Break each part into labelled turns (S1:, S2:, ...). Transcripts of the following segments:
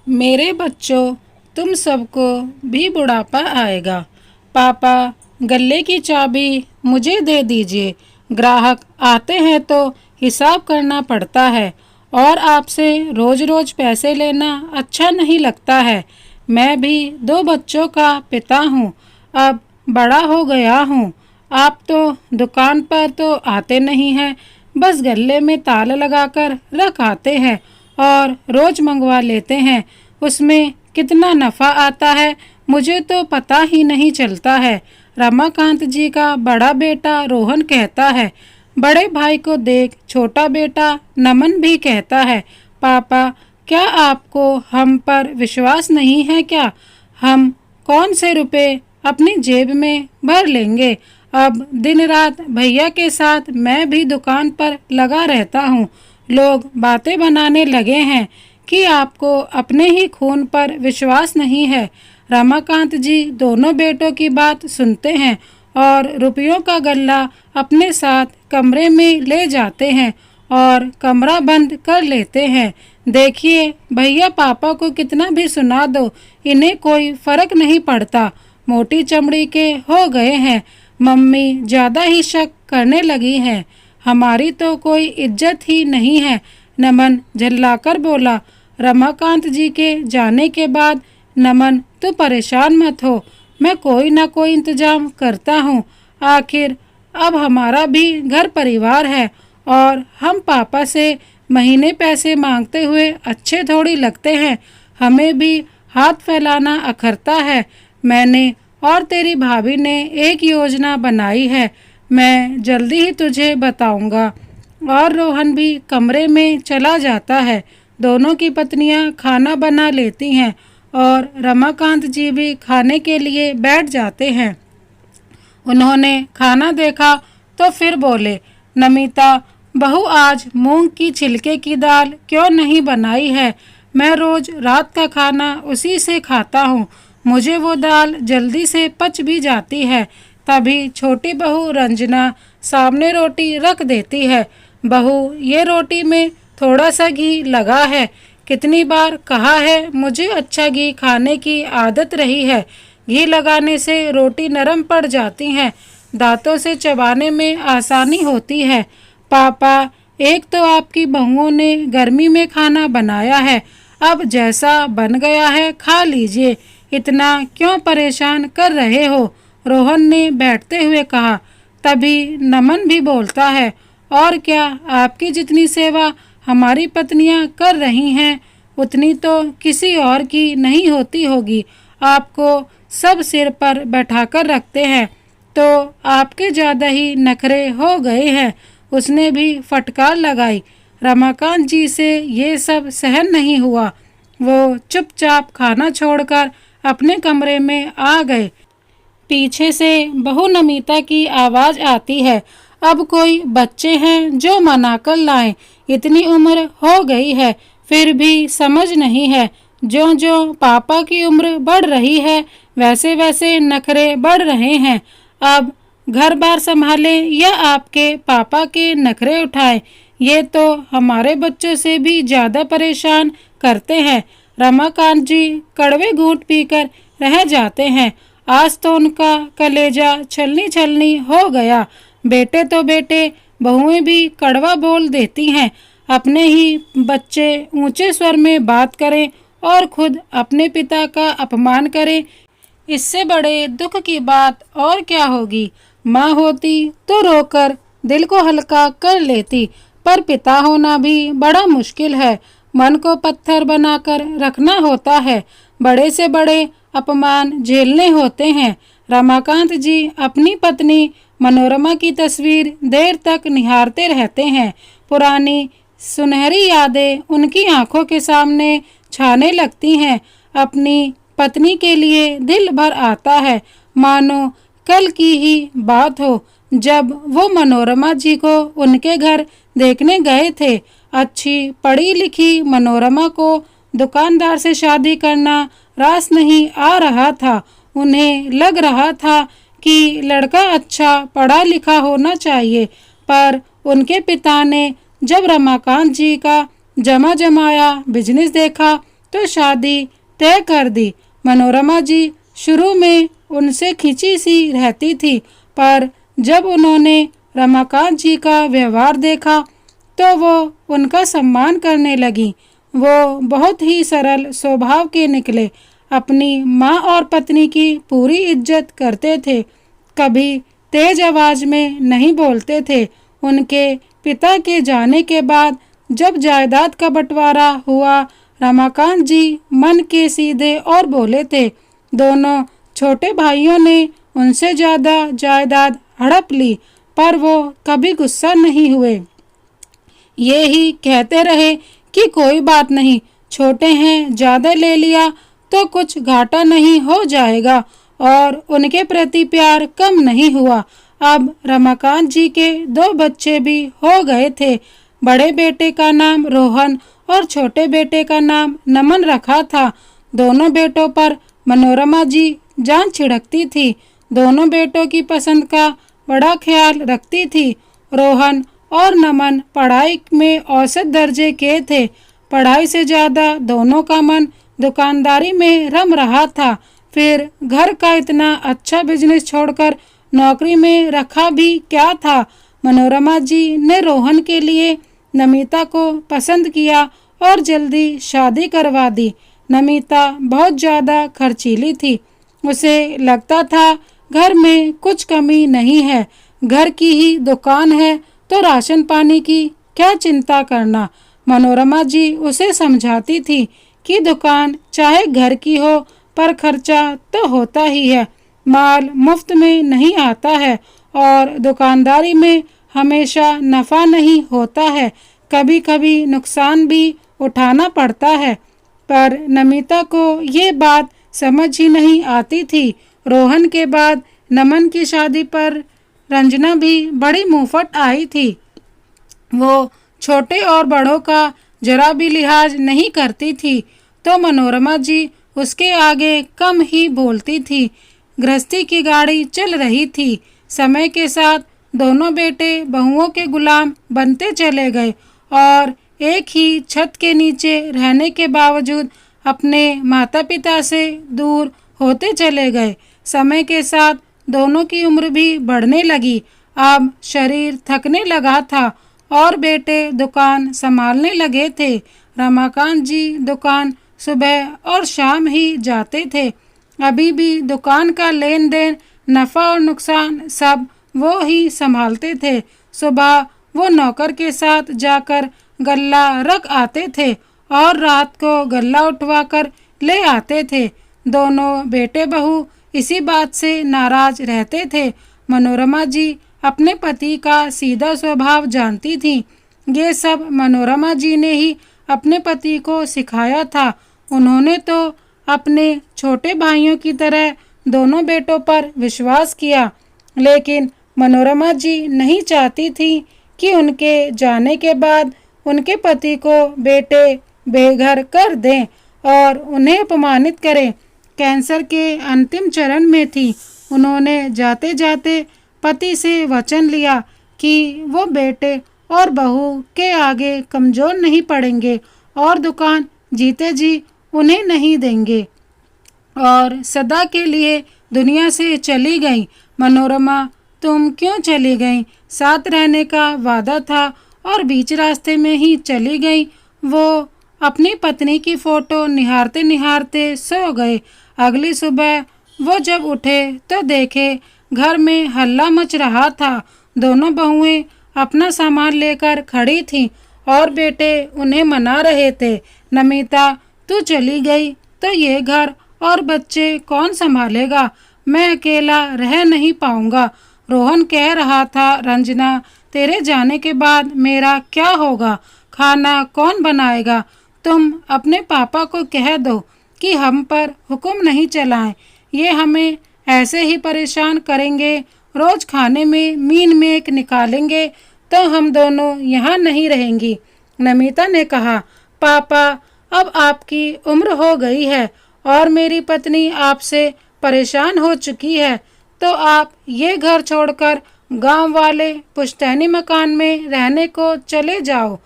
S1: मेरे बच्चों, तुम सबको भी बुढ़ापा आएगा। पापा, गल्ले की चाबी मुझे दे दीजिए। ग्राहक आते हैं तो हिसाब करना पड़ता है और आपसे रोज रोज पैसे लेना अच्छा नहीं लगता है। मैं भी दो बच्चों का पिता हूँ, अब बड़ा हो गया हूँ। आप तो दुकान पर तो आते नहीं हैं, बस गल्ले में ताला लगाकर रख आते हैं और रोज मंगवा लेते हैं। उसमें कितना नफ़ा आता है मुझे तो पता ही नहीं चलता है। रमाकांत जी का बड़ा बेटा रोहन कहता है। बड़े भाई को देख छोटा बेटा नमन भी कहता है, पापा, क्या आपको हम पर विश्वास नहीं है क्या? हम कौन से रुपए अपनी जेब में भर लेंगे। अब दिन रात भैया के साथ मैं भी दुकान पर लगा रहता हूँ। लोग बातें बनाने लगे हैं कि आपको अपने ही खून पर विश्वास नहीं है। रमाकांत जी दोनों बेटों की बात सुनते हैं और रुपयों का गल्ला अपने साथ कमरे में ले जाते हैं और कमरा बंद कर लेते हैं। देखिए भैया, पापा को कितना भी सुना दो, इन्हें कोई फर्क नहीं पड़ता। मोटी चमड़ी के हो गए हैं। मम्मी ज़्यादा ही शक करने लगी हैं। हमारी तो कोई इज्जत ही नहीं है। नमन झल्लाकर बोला। रमाकांत जी के जाने के बाद, नमन तू परेशान मत हो, मैं कोई ना कोई इंतजाम करता हूँ। आखिर अब हमारा भी घर परिवार है और हम पापा से महीने पैसे मांगते हुए अच्छे थोड़ी लगते हैं। हमें भी हाथ फैलाना अखरता है। मैंने और तेरी भाभी ने एक योजना बनाई है, मैं जल्दी ही तुझे बताऊंगा। और रोहन भी कमरे में चला जाता है। दोनों की पत्नियां खाना बना लेती हैं और रमाकांत जी भी खाने के लिए बैठ जाते हैं। उन्होंने खाना देखा तो फिर बोले, नमिता बहू, आज मूंग की छिलके की दाल क्यों नहीं बनाई है? मैं रोज रात का खाना उसी से खाता हूँ। मुझे वो दाल जल्दी से पच भी जाती है। तभी छोटी बहू रंजना सामने रोटी रख देती है। बहू, ये रोटी में थोड़ा सा घी लगा है। कितनी बार कहा है, मुझे अच्छा घी खाने की आदत रही है। घी लगाने से रोटी नरम पड़ जाती हैं, दांतों से चबाने में आसानी होती है। पापा, एक तो आपकी बहुओं ने गर्मी में खाना बनाया है, अब जैसा बन गया है खा लीजिए, इतना क्यों परेशान कर रहे हो? रोहन ने बैठते हुए कहा। तभी नमन भी बोलता है, और क्या, आपकी जितनी सेवा हमारी पत्नियां कर रही हैं उतनी तो किसी और की नहीं होती होगी। आपको सब सिर पर बैठाकर रखते हैं तो आपके ज़्यादा ही नखरे हो गए हैं। उसने भी फटकार लगाई। रमाकांत जी से ये सब सहन नहीं हुआ। वो चुपचाप खाना छोड़कर अपने कमरे में आ गए। पीछे से बहू नमिता की आवाज़ आती है, अब कोई बच्चे हैं जो मनाकर लाएं। इतनी उम्र हो गई है फिर भी समझ नहीं है। जो जो पापा की उम्र बढ़ रही है वैसे वैसे नखरे बढ़ रहे हैं। अब घर बार संभाले या आपके पापा के नखरे उठाएं, ये तो हमारे बच्चों से भी ज़्यादा परेशान करते हैं। रमाकांत जी कड़वे घूंट पीकर रह जाते हैं। आज तो उनका कलेजा छलनी छलनी हो गया। बेटे तो बेटे, बहुएं भी कड़वा बोल देती हैं। अपने ही बच्चे ऊंचे स्वर में बात करें और खुद अपने पिता का अपमान करें, इससे बड़े दुख की बात और क्या होगी। माँ होती तो रोकर दिल को हल्का कर लेती, पर पिता होना भी बड़ा मुश्किल है। मन को पत्थर बनाकर रखना होता है। बड़े से बड़े अपमान झेलने होते हैं। रमाकांत जी अपनी पत्नी मनोरमा की तस्वीर देर तक निहारते रहते हैं। पुरानी सुनहरी यादें उनकी आंखों के सामने छाने लगती हैं। अपनी पत्नी के लिए दिल भर आता है, मानो कल की ही बात हो जब वो मनोरमा जी को उनके घर देखने गए थे। अच्छी पढ़ी लिखी मनोरमा को दुकानदार से शादी करना रास नहीं आ रहा था। उन्हें लग रहा था कि लड़का अच्छा पढ़ा लिखा होना चाहिए, पर उनके पिता ने जब रमाकांत जी का जमा जमाया बिजनेस देखा तो शादी तय कर दी। मनोरमा जी शुरू में उनसे खिंची सी रहती थी, पर जब उन्होंने रमाकांत जी का व्यवहार देखा तो वो उनका सम्मान करने लगी। वो बहुत ही सरल स्वभाव के निकले, अपनी माँ और पत्नी की पूरी इज्जत करते थे, कभी तेज आवाज में नहीं बोलते थे। उनके पिता के जाने के बाद जब जायदाद का बंटवारा हुआ, रमाकांत जी मन के सीधे और बोले थे। दोनों छोटे भाइयों ने उनसे ज़्यादा जायदाद हड़प ली, पर वो कभी गुस्सा नहीं हुए। ये ही कहते रहे कि कोई बात नहीं, छोटे हैं, ज़्यादा ले लिया तो कुछ घाटा नहीं हो जाएगा, और उनके प्रति प्यार कम नहीं हुआ। अब रमाकांत जी के 2 बच्चे भी हो गए थे। बड़े बेटे का नाम रोहन और छोटे बेटे का नाम नमन रखा था। दोनों बेटों पर मनोरमा जी जान छिड़कती थी। दोनों बेटों की पसंद का बड़ा ख्याल रखती थी। रोहन और नमन पढ़ाई में औसत दर्जे के थे। पढ़ाई से ज़्यादा दोनों का मन दुकानदारी में रम रहा था। फिर घर का इतना अच्छा बिजनेस छोड़कर नौकरी में रखा भी क्या था। मनोरमा जी ने रोहन के लिए नमिता को पसंद किया और जल्दी शादी करवा दी। नमिता बहुत ज़्यादा खर्चीली थी। उसे लगता था घर में कुछ कमी नहीं है, घर की ही दुकान है तो राशन पानी की क्या चिंता करना। मनोरमा जी उसे समझाती थी कि दुकान चाहे घर की हो पर खर्चा तो होता ही है, माल मुफ्त में नहीं आता है और दुकानदारी में हमेशा नफ़ा नहीं होता है, कभी कभी नुकसान भी उठाना पड़ता है। पर नमिता को ये बात समझ ही नहीं आती थी। रोहन के बाद नमन की शादी पर रंजना भी बड़ी मुंहफट आई थी। वो छोटे और बड़ों का जरा भी लिहाज नहीं करती थी, तो मनोरमा जी उसके आगे कम ही बोलती थी। गृहस्थी की गाड़ी चल रही थी। समय के साथ दोनों बेटे बहुओं के गुलाम बनते चले गए और एक ही छत के नीचे रहने के बावजूद अपने माता पिता से दूर होते चले गए। समय के साथ दोनों की उम्र भी बढ़ने लगी। अब शरीर थकने लगा था और बेटे दुकान संभालने लगे थे। रमाकांत जी दुकान सुबह और शाम ही जाते थे। अभी भी दुकान का लेन देन, नफ़ा और नुकसान सब वो ही संभालते थे। सुबह वो नौकर के साथ जाकर गल्ला रख आते थे और रात को गल्ला उठवाकर ले आते थे। दोनों बेटे बहू इसी बात से नाराज रहते थे। मनोरमा जी अपने पति का सीधा स्वभाव जानती थी। ये सब मनोरमा जी ने ही अपने पति को सिखाया था। उन्होंने तो अपने छोटे भाइयों की तरह दोनों बेटों पर विश्वास किया, लेकिन मनोरमा जी नहीं चाहती थी कि उनके जाने के बाद उनके पति को बेटे बेघर कर दें और उन्हें अपमानित करें। कैंसर के अंतिम चरण में थी। उन्होंने जाते जाते पति से वचन लिया कि वो बेटे और बहू के आगे कमज़ोर नहीं पड़ेंगे और दुकान जीते जी उन्हें नहीं देंगे, और सदा के लिए दुनिया से चली गई। मनोरमा, तुम क्यों चली गई? साथ रहने का वादा था और बीच रास्ते में ही चली गई। वो अपनी पत्नी की फोटो निहारते निहारते सो गए। अगली सुबह वो जब उठे तो देखे घर में हल्ला मच रहा था। दोनों बहुएं अपना सामान लेकर खड़ी थीं और बेटे उन्हें मना रहे थे। नमिता, तू चली गई तो ये घर और बच्चे कौन संभालेगा? मैं अकेला रह नहीं पाऊंगा। रोहन कह रहा था, रंजना, तेरे जाने के बाद मेरा क्या होगा? खाना कौन बनाएगा? तुम अपने पापा को कह दो कि हम पर हुक्म नहीं चलाएं। ये हमें ऐसे ही परेशान करेंगे, रोज खाने में मीन मेक निकालेंगे, तो हम दोनों यहाँ नहीं रहेंगी। नमिता ने कहा, पापा, अब आपकी उम्र हो गई है और मेरी पत्नी आपसे परेशान हो चुकी है, तो आप ये घर छोड़कर गांव वाले पुश्तैनी मकान में रहने को चले जाओ।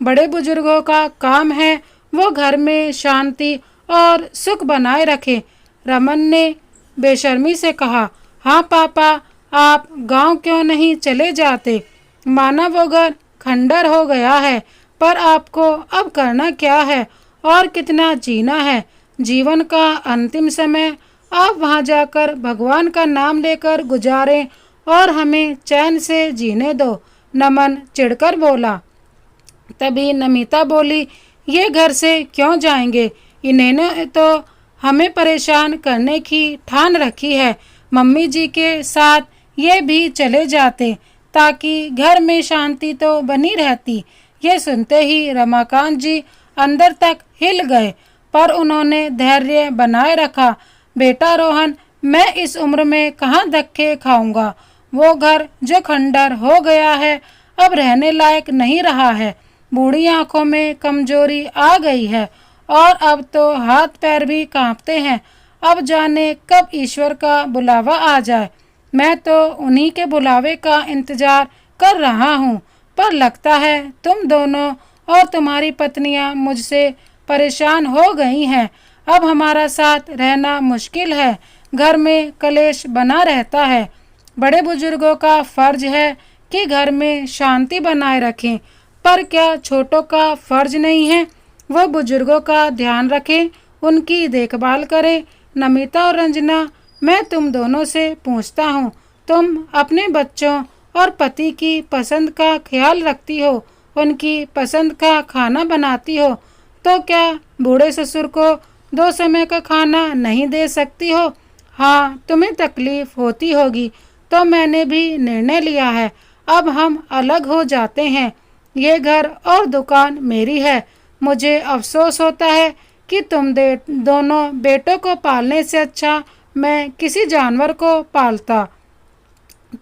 S1: बड़े बुजुर्गों का काम है, वो घर में शांति और सुख बनाए रखे। रमन ने बेशर्मी से कहा, हाँ पापा, आप गांव क्यों नहीं चले जाते? माना वो घर खंडर हो गया है, पर आपको अब करना क्या है और कितना जीना है? जीवन का अंतिम समय आप वहां जाकर भगवान का नाम लेकर गुजारें और हमें चैन से जीने दो। नमन चिढ़कर बोला। तभी नमिता बोली, ये घर से क्यों जाएंगे? इन्होंने तो हमें परेशान करने की ठान रखी है। मम्मी जी के साथ ये भी चले जाते ताकि घर में शांति तो बनी रहती। ये सुनते ही रमाकांत जी अंदर तक हिल गए, पर उन्होंने धैर्य बनाए रखा। बेटा रोहन, मैं इस उम्र में कहाँ धक्के खाऊंगा? वो घर जो खंडर हो गया है अब रहने लायक नहीं रहा है। बूढ़ी आंखों में कमजोरी आ गई है और अब तो हाथ पैर भी कांपते हैं। अब जाने कब ईश्वर का बुलावा आ जाए। मैं तो उन्हीं के बुलावे का इंतजार कर रहा हूँ, पर लगता है तुम दोनों और तुम्हारी पत्नियां मुझसे परेशान हो गई हैं। अब हमारा साथ रहना मुश्किल है। घर में कलेश बना रहता है। बड़े बुजुर्गों का फर्ज है कि घर में शांति बनाए रखें, पर क्या छोटों का फर्ज नहीं है वो बुजुर्गों का ध्यान रखें, उनकी देखभाल करें? नमिता और रंजना, मैं तुम दोनों से पूछता हूँ, तुम अपने बच्चों और पति की पसंद का ख्याल रखती हो, उनकी पसंद का खाना बनाती हो, तो क्या बूढ़े ससुर को 2 समय का खाना नहीं दे सकती हो? हाँ, तुम्हें तकलीफ होती होगी, तो मैंने भी निर्णय लिया है। अब हम अलग हो जाते हैं। ये घर और दुकान मेरी है। मुझे अफसोस होता है कि तुम दोनों बेटों को पालने से अच्छा मैं किसी जानवर को पालता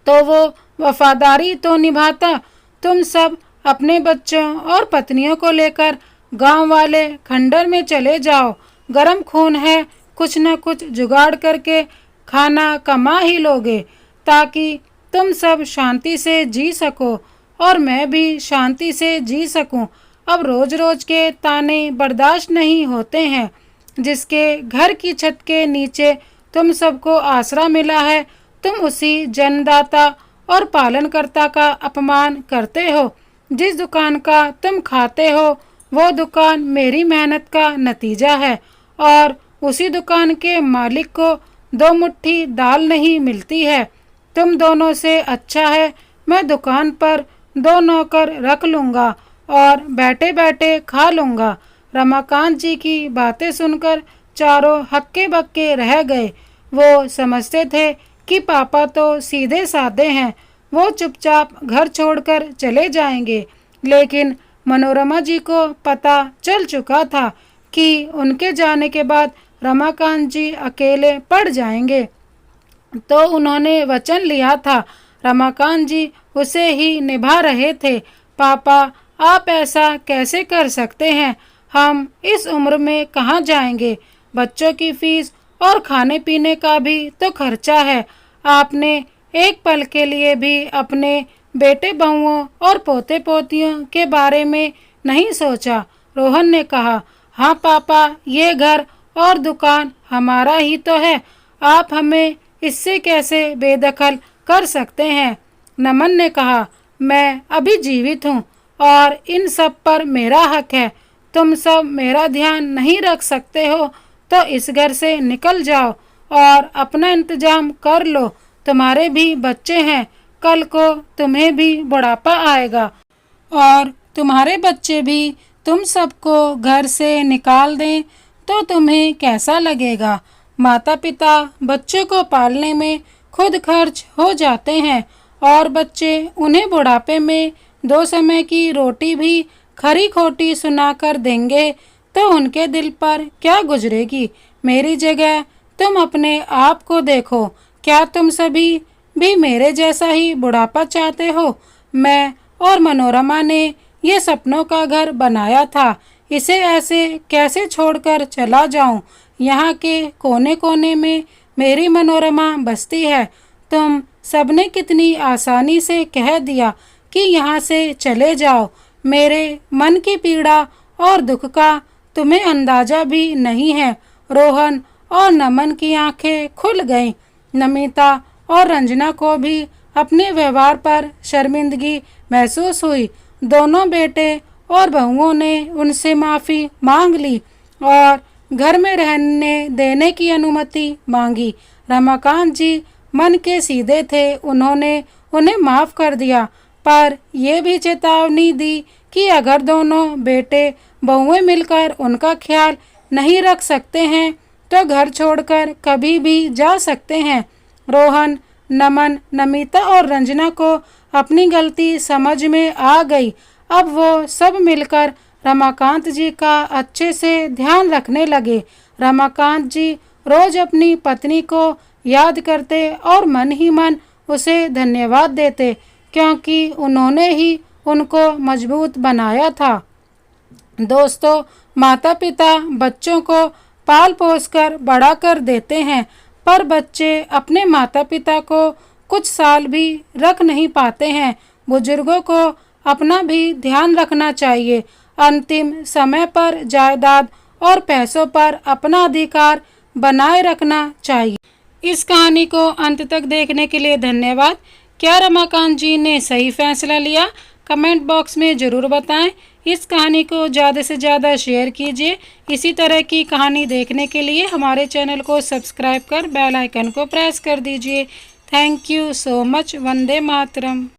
S1: तो वो वफादारी तो निभाता। तुम सब अपने बच्चों और पत्नियों को लेकर गांव वाले खंडर में चले जाओ। गरम खून है, कुछ न कुछ जुगाड़ करके खाना कमा ही लोगे, ताकि तुम सब शांति से जी सको और मैं भी शांति से जी सकूं। अब रोज रोज के ताने बर्दाश्त नहीं होते हैं। जिसके घर की छत के नीचे तुम सबको आसरा मिला है, तुम उसी जन्मदाता और पालनकर्ता का अपमान करते हो। जिस दुकान का तुम खाते हो वो दुकान मेरी मेहनत का नतीजा है, और उसी दुकान के मालिक को 2 मुट्ठी दाल नहीं मिलती है। तुम दोनों से अच्छा है मैं दुकान पर 2 नौकर रख लूँगा और बैठे बैठे खा लूँगा। रमाकांत जी की बातें सुनकर चारों हक्के बक्के रह गए। वो समझते थे कि पापा तो सीधे साधे हैं, वो चुपचाप घर छोड़कर चले जाएंगे, लेकिन मनोरमा जी को पता चल चुका था कि उनके जाने के बाद रमाकांत जी अकेले पड़ जाएंगे। तो उन्होंने वचन लिया था, रमाकांत जी उसे ही निभा रहे थे। पापा, आप ऐसा कैसे कर सकते हैं? हम इस उम्र में कहाँ जाएंगे? बच्चों की फीस और खाने पीने का भी तो खर्चा है। आपने एक पल के लिए भी अपने बेटे बहुओं और पोते पोतियों के बारे में नहीं सोचा। रोहन ने कहा, हाँ पापा, ये घर और दुकान हमारा ही तो है। आप हमें इससे कैसे बेदखल कर सकते हैं? नमन ने कहा, मैं अभी जीवित हूँ और इन सब पर मेरा हक है। तुम सब मेरा ध्यान नहीं रख सकते हो तो इस घर से निकल जाओ और अपना इंतजाम कर लो। तुम्हारे भी बच्चे हैं, कल को तुम्हें भी बुढ़ापा आएगा और तुम्हारे बच्चे भी तुम सबको घर से निकाल दें तो तुम्हें कैसा लगेगा? माता पिता बच्चों को पालने में खुद खर्च हो जाते हैं और बच्चे उन्हें बुढ़ापे में 2 समय की रोटी भी खरी खोटी सुनाकर देंगे तो उनके दिल पर क्या गुजरेगी? मेरी जगह तुम अपने आप को देखो। क्या तुम सभी भी मेरे जैसा ही बुढ़ापा चाहते हो? मैं और मनोरमा ने ये सपनों का घर बनाया था, इसे ऐसे कैसे छोड़कर चला जाऊं? यहाँ के कोने कोने में मेरी मनोरमा बसती है। तुम सबने कितनी आसानी से कह दिया कि यहाँ से चले जाओ। मेरे मन की पीड़ा और दुख का तुम्हें अंदाजा भी नहीं है। रोहन और नमन की आंखें खुल गईं। नमिता और रंजना को भी अपने व्यवहार पर शर्मिंदगी महसूस हुई। दोनों बेटे और बहुओं ने उनसे माफ़ी मांग ली और घर में रहने देने की अनुमति मांगी। रमाकांत जी मन के सीधे थे, उन्होंने उन्हें माफ़ कर दिया, पर यह भी चेतावनी दी कि अगर दोनों बेटे बहुएं मिलकर उनका ख्याल नहीं रख सकते हैं तो घर छोड़कर कभी भी जा सकते हैं। रोहन, नमन, नमिता और रंजना को अपनी गलती समझ में आ गई। अब वो सब मिलकर रमाकांत जी का अच्छे से ध्यान रखने लगे। रमाकांत जी रोज अपनी पत्नी को याद करते और मन ही मन उसे धन्यवाद देते, क्योंकि उन्होंने ही उनको मजबूत बनाया था। दोस्तों, माता पिता बच्चों को पाल पोस कर बड़ा कर देते हैं, पर बच्चे अपने माता पिता को कुछ साल भी रख नहीं पाते हैं। बुजुर्गों को अपना भी ध्यान रखना चाहिए। अंतिम समय पर जायदाद और पैसों पर अपना अधिकार बनाए रखना चाहिए। इस कहानी को अंत तक देखने के लिए धन्यवाद। क्या रमाकांत जी ने सही फैसला लिया? कमेंट बॉक्स में ज़रूर बताएं। इस कहानी को ज़्यादा से ज़्यादा शेयर कीजिए। इसी तरह की कहानी देखने के लिए हमारे चैनल को सब्सक्राइब कर बेल आइकन को प्रेस कर दीजिए। Thank you so much. Vande Mataram.